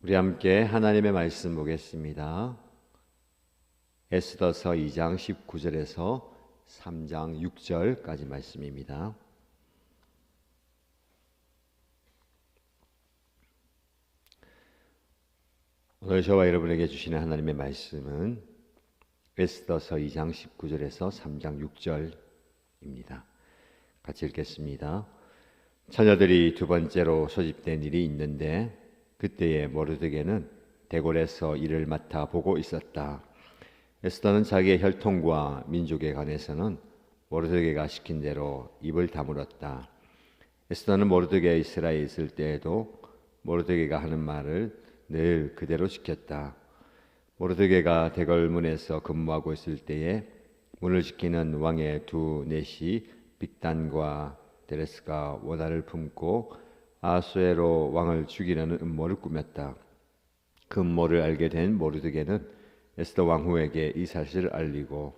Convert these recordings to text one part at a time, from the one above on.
우리 함께 하나님의 말씀 보겠습니다. 에스더서 2장 19절에서 3장 6절까지 말씀입니다. 오늘 저와 여러분에게 주시는 하나님의 말씀은 에스더서 2장 19절에서 3장 6절입니다. 같이 읽겠습니다. 처녀들이 두 번째로 소집된 일이 있는데 그때에 모르드게는 대궐에서 일을 맡아 보고 있었다. 에스더는 자기의 혈통과 민족에 관해서는 모르드게가 시킨 대로 입을 다물었다. 에스더는 모르드게가 이스라엘에 있을 때에도 모르드게가 하는 말을 늘 그대로 지켰다. 모르드게가 대궐문에서 근무하고 있을 때에 문을 지키는 왕의 두 넷이 빅단과 데레스가 원한을 품고 아수에로 왕을 죽이려는 음모를 꾸몄다. 그 음모를 알게 된 모르드게는 에스더 왕후에게 이 사실을 알리고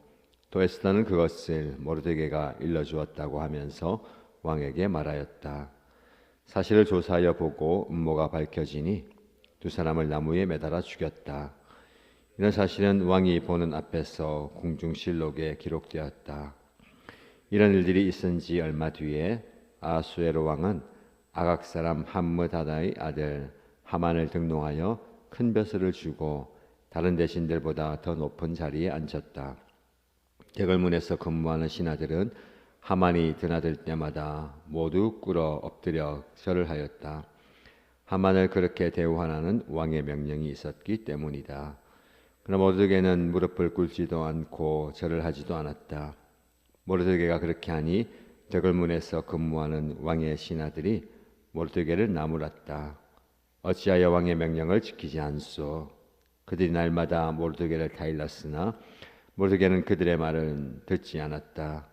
또 에스더는 그것을 모르드게가 일러주었다고 하면서 왕에게 말하였다. 사실을 조사하여 보고 음모가 밝혀지니 두 사람을 나무에 매달아 죽였다. 이런 사실은 왕이 보는 앞에서 궁중실록에 기록되었다. 이런 일들이 있은 지 얼마 뒤에 아수에로 왕은 아각 사람 함므다다의 아들 하만을 등용하여 큰 벼슬을 주고 다른 대신들보다 더 높은 자리에 앉혔다. 대궐문에서 근무하는 신하들은 하만이 드나들 때마다 모두 꿇어 엎드려 절을 하였다. 하만을 그렇게 대우하라는 왕의 명령이 있었기 때문이다. 그러나 모르드게는 무릎을 꿇지도 않고 절을 하지도 않았다. 모르드게가 그렇게 하니 대궐문에서 근무하는 왕의 신하들이 모르드게를 나무랐다. 어찌하여 왕의 명령을 지키지 않소? 그들이 날마다 모르드게를 타일렀으나 모르드게는 그들의 말은 듣지 않았다.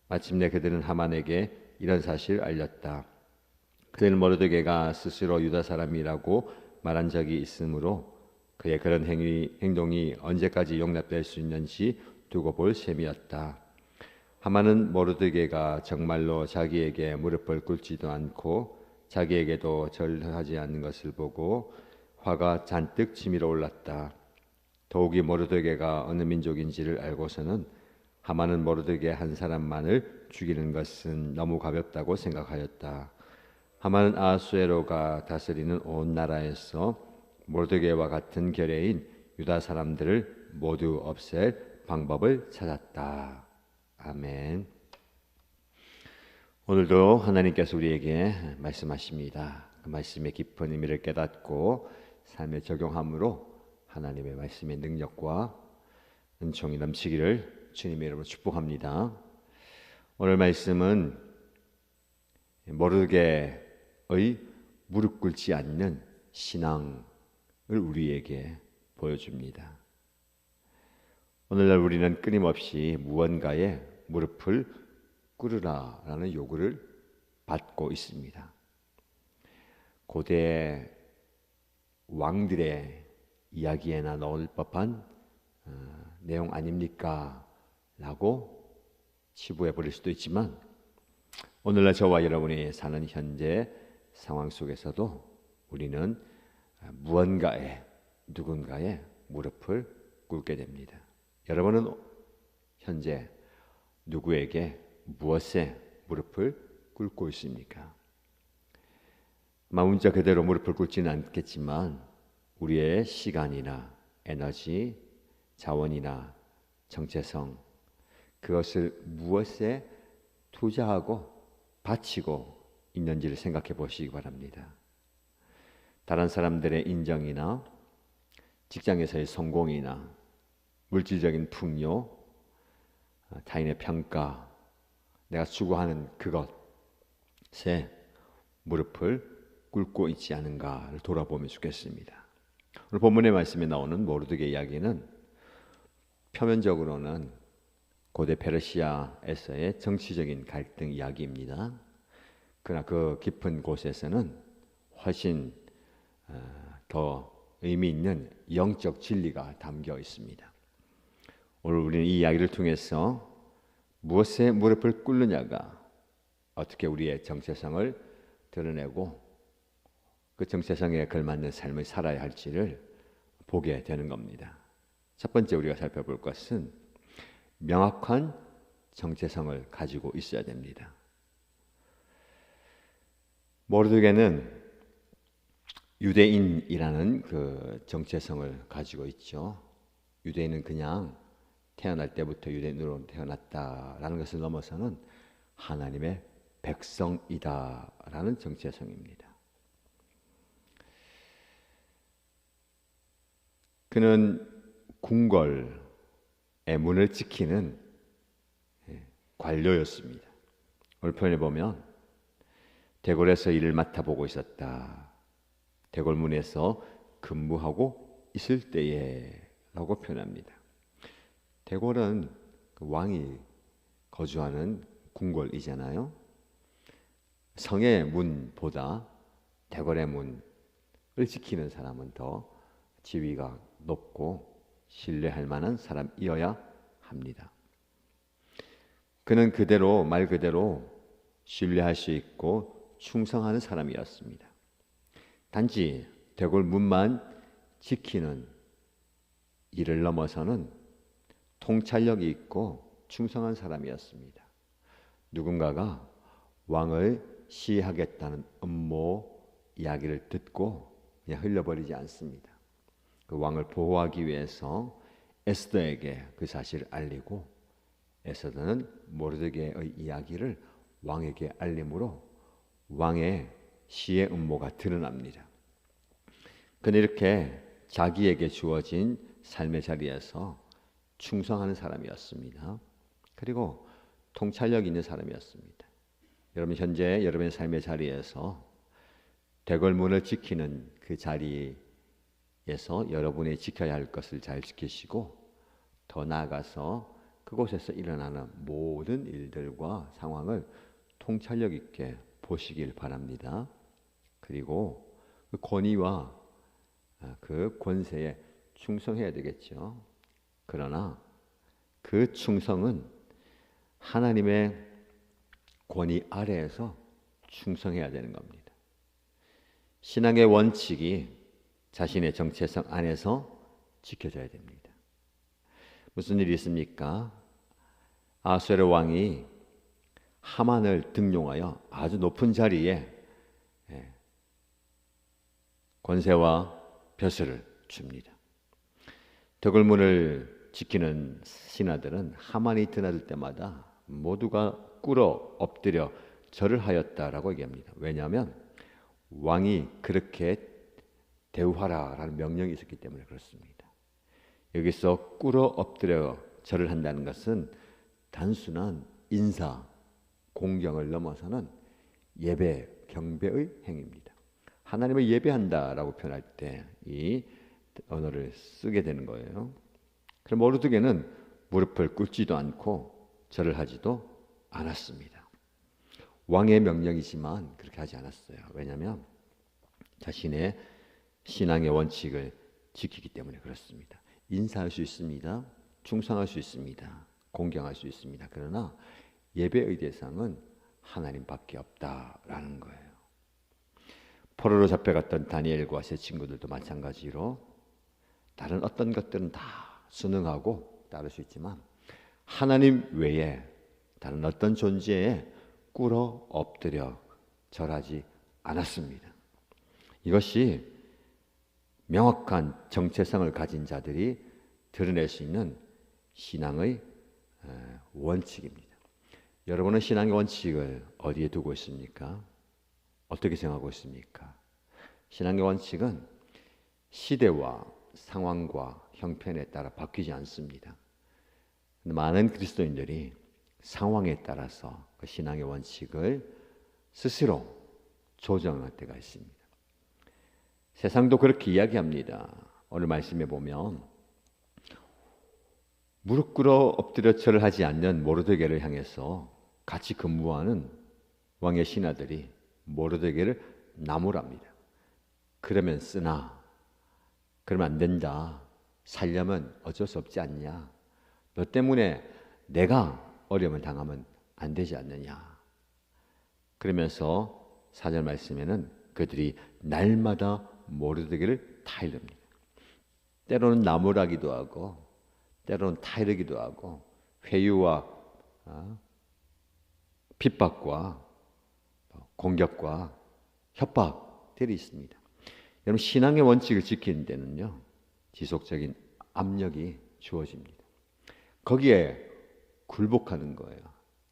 마침내 그들은 하만에게 이런 사실을 알렸다. 그들은 모르드게가 스스로 유다 사람이라고 말한 적이 있으므로 그의 그런 행동이 언제까지 용납될 수 있는지 두고 볼 셈이었다. 하만은 모르드게가 정말로 자기에게 무릎을 꿇지도 않고 자기에게도 절하지 않는 것을 보고 화가 잔뜩 치밀어 올랐다. 더욱이 모르드게가 어느 민족인지를 알고서는 하만은 모르드게 한 사람만을 죽이는 것은 너무 가볍다고 생각하였다. 하만은 아수에로가 다스리는 온 나라에서 모르드게와 같은 결의인 유다 사람들을 모두 없앨 방법을 찾았다. 아멘. 오늘도 하나님께서 우리에게 말씀하십니다. 그 말씀의 깊은 의미를 깨닫고 삶에 적용함으로 하나님의 말씀의 능력과 은총이 넘치기를 주님의 이름으로 축복합니다. 오늘 말씀은 모르드게의 무릎 꿇지 않는 신앙을 우리에게 보여줍니다. 오늘날 우리는 끊임없이 무언가에 무릎을 꿇으라라는 요구를 받고 있습니다. 고대 왕들의 이야기에나 넣을 법한 내용 아닙니까? 라고 치부해 버릴 수도 있지만 오늘날 저와 여러분이 사는 현재 상황 속에서도 우리는 누군가의 무릎을 꿇게 됩니다. 여러분은 현재 누구에게 무엇에 무릎을 꿇고 있습니까? 문자 그대로 무릎을 꿇지는 않겠지만 우리의 시간이나 에너지, 자원이나 정체성 그것을 무엇에 투자하고 바치고 있는지를 생각해 보시기 바랍니다. 다른 사람들의 인정이나 직장에서의 성공이나 물질적인 풍요, 타인의 평가 내가 추구하는 그것에 무릎을 꿇고 있지 않은가를 돌아보면 좋겠습니다. 오늘 본문의 말씀에 나오는 모르드게 이야기는 표면적으로는 고대 페르시아에서의 정치적인 갈등 이야기입니다. 그러나 그 깊은 곳에서는 훨씬 더 의미 있는 영적 진리가 담겨 있습니다. 오늘 우리는 이 이야기를 통해서 무엇에 무릎을 꿇느냐가 어떻게 우리의 정체성을 드러내고 그 정체성에 걸맞는 삶을 살아야 할지를 보게 되는 겁니다. 첫 번째 우리가 살펴볼 것은 명확한 정체성을 가지고 있어야 됩니다. 모르드게는 유대인이라는 그 정체성을 가지고 있죠. 유대인은 그냥 태어날 때부터 유대인으로 태어났다라는 것을 넘어서는 하나님의 백성이다라는 정체성입니다. 그는 궁궐의 문을 지키는 관료였습니다. 오늘 표현해 보면 대궐에서 일을 맡아보고 있었다. 대궐문에서 근무하고 있을 때에 라고 표현합니다. 대궐은 왕이 거주하는 궁궐이잖아요. 성의 문보다 대궐의 문을 지키는 사람은 더 지위가 높고 신뢰할 만한 사람이어야 합니다. 그는 그대로 말 그대로 신뢰할 수 있고 충성하는 사람이었습니다. 단지 대궐 문만 지키는 일을 넘어서는 통찰력이 있고 충성한 사람이었습니다. 누군가가 왕을 시해하겠다는 음모 이야기를 듣고 그냥 흘려버리지 않습니다. 그 왕을 보호하기 위해서 에스더에게 그 사실을 알리고 에스더는 모르드게의 이야기를 왕에게 알림으로 왕의 시해 음모가 드러납니다. 그는 이렇게 자기에게 주어진 삶의 자리에서 충성하는 사람이었습니다. 그리고 통찰력 있는 사람이었습니다. 여러분 현재 여러분의 삶의 자리에서 대궐문을 지키는 그 자리에서 여러분이 지켜야 할 것을 잘 지키시고 더 나아가서 그곳에서 일어나는 모든 일들과 상황을 통찰력 있게 보시길 바랍니다. 그리고 그 권위와 그 권세에 충성해야 되겠죠. 그러나 그 충성은 하나님의 권위 아래에서 충성해야 되는 겁니다. 신앙의 원칙이 자신의 정체성 안에서 지켜져야 됩니다. 무슨 일이 있습니까? 아수에르 왕이 하만을 등용하여 아주 높은 자리에 권세와 벼슬을 줍니다. 대궐문을 지키는 신하들은 하만이 드나들 때마다 모두가 꿇어 엎드려 절을 하였다라고 얘기합니다. 왜냐하면 왕이 그렇게 대우하라라는 명령이 있었기 때문에 그렇습니다. 여기서 꿇어 엎드려 절을 한다는 것은 단순한 인사, 공경을 넘어서는 예배, 경배의 행위입니다. 하나님을 예배한다라고 표현할 때 이 언어를 쓰게 되는 거예요. 그럼 모르드게는 무릎을 꿇지도 않고 절을 하지도 않았습니다. 왕의 명령이지만 그렇게 하지 않았어요. 왜냐하면 자신의 신앙의 원칙을 지키기 때문에 그렇습니다. 인사할 수 있습니다. 충성할 수 있습니다. 공경할 수 있습니다. 그러나 예배의 대상은 하나님밖에 없다라는 거예요. 포로로 잡혀갔던 다니엘과 세 친구들도 마찬가지로 다른 어떤 것들은 다 순응하고 따를 수 있지만 하나님 외에 다른 어떤 존재에 꿇어 엎드려 절하지 않았습니다. 이것이 명확한 정체성을 가진 자들이 드러낼 수 있는 신앙의 원칙입니다. 여러분은 신앙의 원칙을 어디에 두고 있습니까? 어떻게 생각하고 있습니까? 신앙의 원칙은 시대와 상황과 형편에 따라 바뀌지 않습니다. 많은 그리스도인들이 상황에 따라서 그 신앙의 원칙을 스스로 조정할 때가 있습니다. 세상도 그렇게 이야기합니다. 오늘 말씀에 보면 무릎 꿇어 엎드려 절을 하지 않는 모르드게를 향해서 같이 근무하는 왕의 신하들이 모르드게를 나무랍니다. 그러면 쓰나 그러면 안 된다. 살려면 어쩔 수 없지 않냐. 너 때문에 내가 어려움을 당하면 안 되지 않느냐. 그러면서 4절 말씀에는 그들이 날마다 모르드게를 타이릅니다. 때로는 나무라기도 하고 때로는 타이르기도 하고 회유와 핍박과 공격과 협박들이 있습니다. 여러분, 신앙의 원칙을 지키는 데는요, 지속적인 압력이 주어집니다. 거기에 굴복하는 거예요.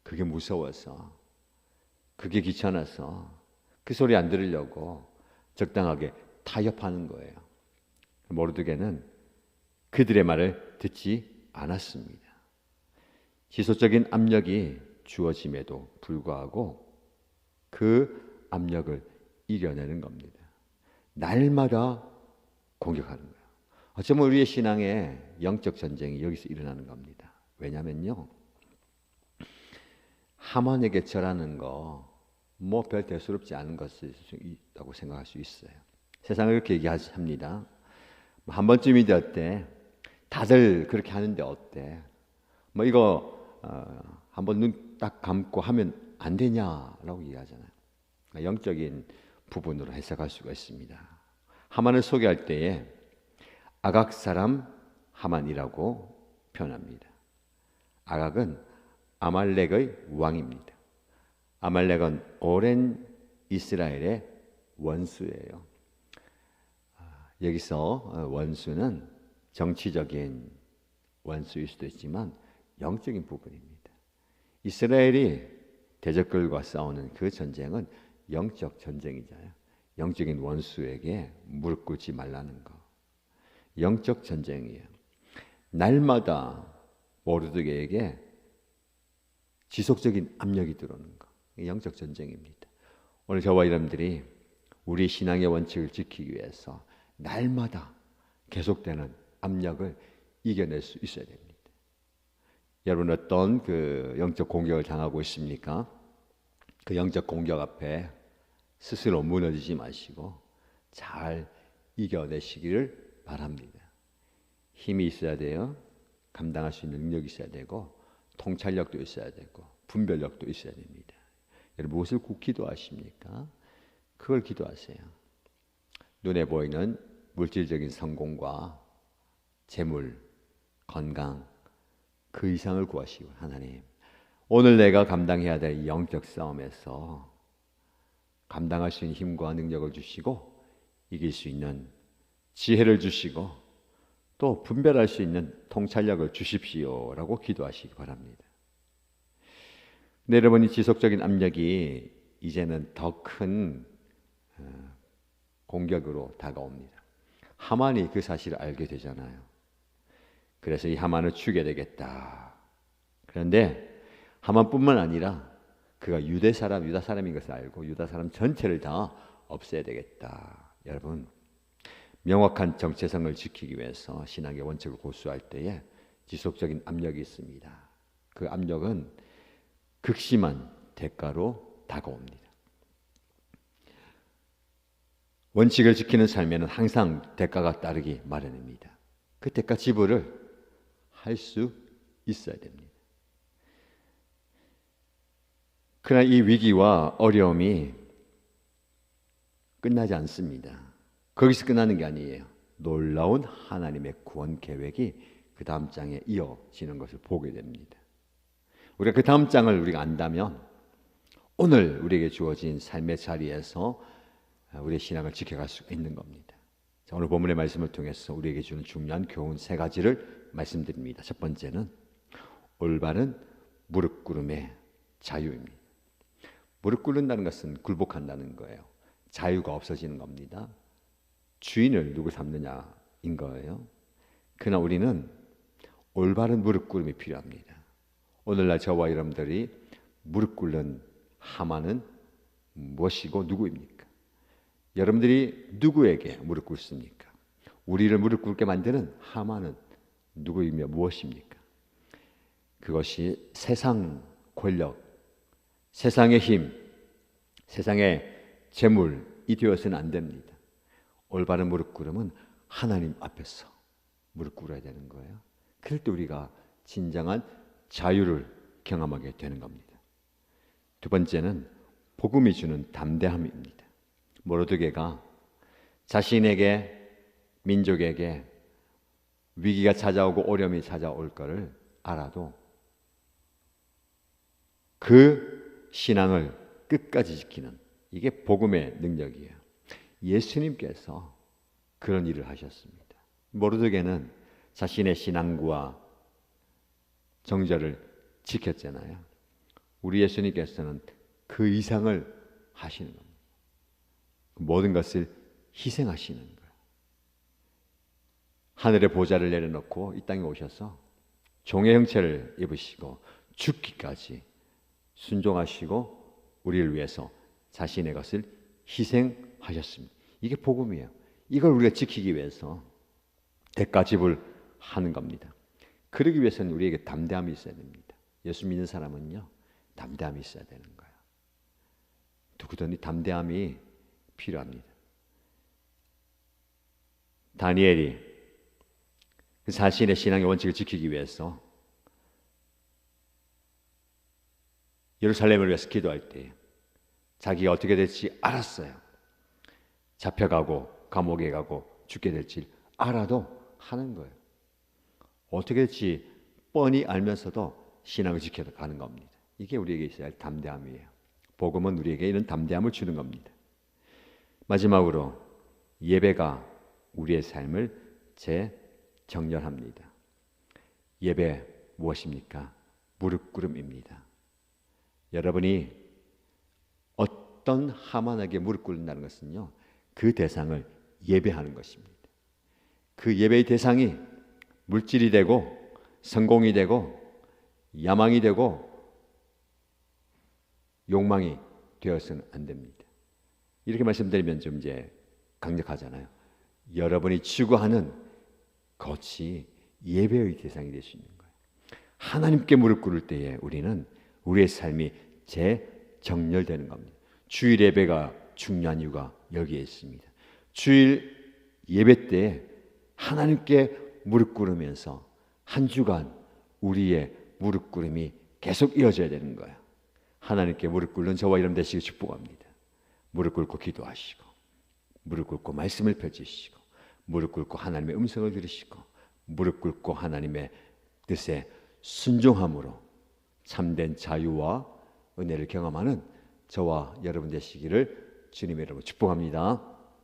그게 무서워서, 그게 귀찮아서 그 소리 안 들으려고 적당하게 타협하는 거예요. 모르드게는 그들의 말을 듣지 않았습니다. 지속적인 압력이 주어짐에도 불구하고 그 압력을 이겨내는 겁니다. 날마다 공격하는 거예요. 어쩌면 우리의 신앙의 영적 전쟁이 여기서 일어나는 겁니다. 왜냐면요, 하만에게 절하는 거 뭐 별 대수롭지 않은 것이 있다고 생각할 수 있어요. 세상을 그렇게 얘기합니다. 한 번쯤이 되었대. 다들 그렇게 하는데 어때? 뭐 이거 한번 눈 딱 감고 하면 안 되냐라고 얘기하잖아요. 영적인 부분으로 해석할 수가 있습니다. 하만을 소개할 때에 아각 사람 하만이라고 표현합니다. 아각은 아말렉의 왕입니다. 아말렉은 오랜 이스라엘의 원수예요. 여기서 원수는 정치적인 원수일 수도 있지만 영적인 부분입니다. 이스라엘이 대적들과 싸우는 그 전쟁은 영적 전쟁이잖아요. 영적인 원수에게 무릎 꿇지 말라는 거. 영적 전쟁이에요. 날마다 모르드게에게 지속적인 압력이 들어오는 거. 영적 전쟁입니다. 오늘 저와 여러분들이 우리 신앙의 원칙을 지키기 위해서 날마다 계속되는 압력을 이겨낼 수 있어야 됩니다. 여러분, 어떤 그 영적 공격을 당하고 있습니까? 그 영적 공격 앞에 스스로 무너지지 마시고 잘 이겨내시기를 바랍니다. 힘이 있어야 돼요. 감당할 수 있는 능력이 있어야 되고 통찰력도 있어야 되고 분별력도 있어야 됩니다. 여러분, 무엇을 꼭 기도하십니까? 그걸 기도하세요. 눈에 보이는 물질적인 성공과 재물, 건강, 그 이상을 구하시고, 하나님, 오늘 내가 감당해야 될 영적 싸움에서 감당할 수 있는 힘과 능력을 주시고 이길 수 있는 지혜를 주시고 또 분별할 수 있는 통찰력을 주십시오라고 기도하시기 바랍니다. 근데 여러분, 이 지속적인 압력이 이제는 더 큰 공격으로 다가옵니다. 하만이 그 사실을 알게 되잖아요. 그래서 이 하만을 죽여야 되겠다. 그런데 하만뿐만 아니라 그가 유다 사람인 것을 알고 유다 사람 전체를 다 없애야 되겠다. 여러분, 명확한 정체성을 지키기 위해서 신앙의 원칙을 고수할 때에 지속적인 압력이 있습니다. 그 압력은 극심한 대가로 다가옵니다. 원칙을 지키는 삶에는 항상 대가가 따르기 마련입니다. 그 대가 지불을 할 수 있어야 됩니다. 그러나 이 위기와 어려움이 끝나지 않습니다. 거기서 끝나는 게 아니에요. 놀라운 하나님의 구원 계획이 그 다음 장에 이어지는 것을 보게 됩니다. 우리가 그 다음 장을 우리가 안다면 오늘 우리에게 주어진 삶의 자리에서 우리의 신앙을 지켜갈 수 있는 겁니다. 자, 오늘 본문의 말씀을 통해서 우리에게 주는 중요한 교훈 세 가지를 말씀드립니다. 첫 번째는 올바른 무릎 꿇음의 자유입니다. 무릎 꿇는다는 것은 굴복한다는 거예요. 자유가 없어지는 겁니다. 주인을 누구 삼느냐인 거예요. 그러나 우리는 올바른 무릎 꿇음이 필요합니다. 오늘날 저와 여러분들이 무릎 꿇는 하만은 무엇이고 누구입니까? 여러분들이 누구에게 무릎 꿇습니까? 우리를 무릎 꿇게 만드는 하만은 누구이며 무엇입니까? 그것이 세상 권력, 세상의 힘, 세상의 재물이 되어서는 안 됩니다. 올바른 무릎 꿇음은 하나님 앞에서 무릎 꿇어야 되는 거예요. 그럴 때 우리가 진정한 자유를 경험하게 되는 겁니다. 두 번째는 복음이 주는 담대함입니다. 모르드게가 자신에게 민족에게 위기가 찾아오고 어려움이 찾아올 것을 알아도 그 신앙을 끝까지 지키는, 이게 복음의 능력이에요. 예수님께서 그런 일을 하셨습니다. 모르드게는 자신의 신앙과 정절을 지켰잖아요. 우리 예수님께서는 그 이상을 하시는 겁니다. 모든 것을 희생하시는 거예요. 하늘의 보좌를 내려놓고 이 땅에 오셔서 종의 형체를 입으시고 죽기까지 순종하시고 우리를 위해서 자신의 것을 희생하셨습니다. 이게 복음이에요. 이걸 우리가 지키기 위해서 대가 지불하는 겁니다. 그러기 위해서는 우리에게 담대함이 있어야 됩니다. 예수 믿는 사람은요, 담대함이 있어야 되는 거예요. 누구든지 담대함이 필요합니다. 다니엘이 자신의 신앙의 원칙을 지키기 위해서 예루살렘을 위해서 기도할 때 자기가 어떻게 될지 알았어요. 잡혀가고 감옥에 가고 죽게 될지 알아도 하는 거예요. 어떻게 될지 뻔히 알면서도 신앙을 지켜서 가는 겁니다. 이게 우리에게 있어야 할 담대함이에요. 복음은 우리에게 이런 담대함을 주는 겁니다. 마지막으로 예배가 우리의 삶을 재정렬합니다. 예배 무엇입니까? 무릎 꿇음입니다. 여러분이 어떤 하만에게 무릎 꿇는다는 것은요, 그 대상을 예배하는 것입니다. 그 예배의 대상이 물질이 되고 성공이 되고 야망이 되고 욕망이 되어서는 안 됩니다. 이렇게 말씀드리면 좀 이제 강력하잖아요. 여러분이 추구하는 것이 예배의 대상이 될 수 있는 거예요. 하나님께 무릎 꿇을 때에 우리는 우리의 삶이 재정렬되는 겁니다. 주일 예배가 중요한 이유가 여기에 있습니다. 주일 예배 때 하나님께 무릎 꿇으면서 한 주간 우리의 무릎 꿇음이 계속 이어져야 되는 거예요. 하나님께 무릎 꿇는 저와 여러분 되시길 축복합니다. 무릎 꿇고 기도하시고, 무릎 꿇고 말씀을 펼치시고, 무릎 꿇고 하나님의 음성을 들으시고, 무릎 꿇고 하나님의 뜻에 순종함으로 참된 자유와 은혜를 경험하는 저와 여러분 되시기를 주님의 이름으로 축복합니다.